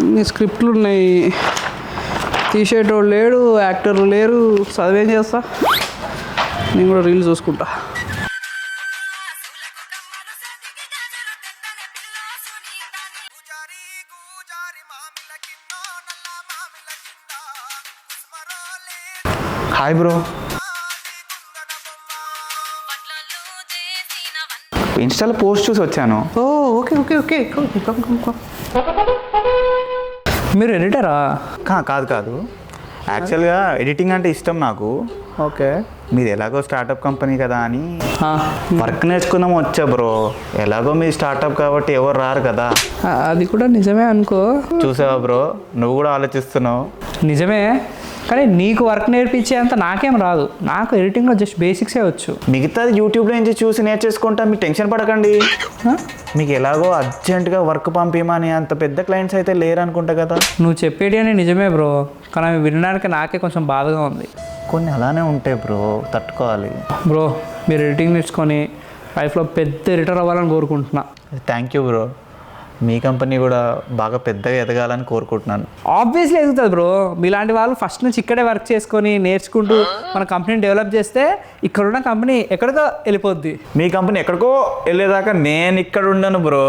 ఇన్ని స్క్రిప్ట్లు ఉన్నాయి, తీసేటోడు లేడు, యాక్టర్లు లేరు, చదివేం చేస్తా. నేను కూడా రీల్స్ చూసుకుంటా. హాయ్ బ్రో, ఇన్స్టాలో పోస్ట్ చూసి వచ్చాను. ఓ ఓకే ఓకే ఓకే మీరు ఎడిటరా? కాదు కాదు, యాక్చువల్గా ఎడిటింగ్ అంటే ఇష్టం నాకు. ఓకే, మీది ఎలాగో స్టార్టప్ కంపెనీ కదా అని వర్క్ నేర్చుకుందాం వచ్చా బ్రో. ఎలాగో మీ స్టార్టప్ కాబట్టి ఎవరు రారు కదా. అది కూడా నిజమే అనుకో. చూసావా బ్రో, నువ్వు కూడా ఆలోచిస్తున్నావు. నిజమే, కానీ నీకు వర్క్ నేర్పించేంత నాకేం రాదు. నాకు ఎడిటింగ్లో జస్ట్ బేసిక్సే వచ్చు. మిగతాది యూట్యూబ్లో నుంచి చూసి నేర్చేసుకుంటా, మీరు టెన్షన్ పడకండి. మీకు ఎలాగో అర్జెంటుగా వర్క్ పంపిమని అంత పెద్ద క్లయింట్స్ అయితే లేరు అనుకుంటా కదా. నువ్వు చెప్పేది అని నిజమే బ్రో, కానీ అవి వినడానికి నాకే కొంచెం బాధగా ఉంది. కొన్ని అలానే ఉంటాయి బ్రో, తట్టుకోవాలి. బ్రో మీరు ఎడిటింగ్ నేర్చుకొని లైఫ్లో పెద్ద ఎడిటర్ అవ్వాలని కోరుకుంటున్నా. Thank you bro. Me company కూడా బాగా పెద్దగా ఎదగాలని కోరుకుంటున్నాను. ఆబ్వియస్లీ ఎదుగుతుంది బ్రో. మీలాంటి వాళ్ళు ఫస్ట్ నుంచి ఇక్కడే వర్క్ చేసుకొని నేర్చుకుంటూ మన కంపెనీని డెవలప్ చేస్తే ఇక్కడున్న కంపెనీ ఎక్కడికో వెళ్ళిపోద్ది. మీ కంపెనీ ఎక్కడికో వెళ్ళేదాకా నేను ఇక్కడ ఉండను బ్రో.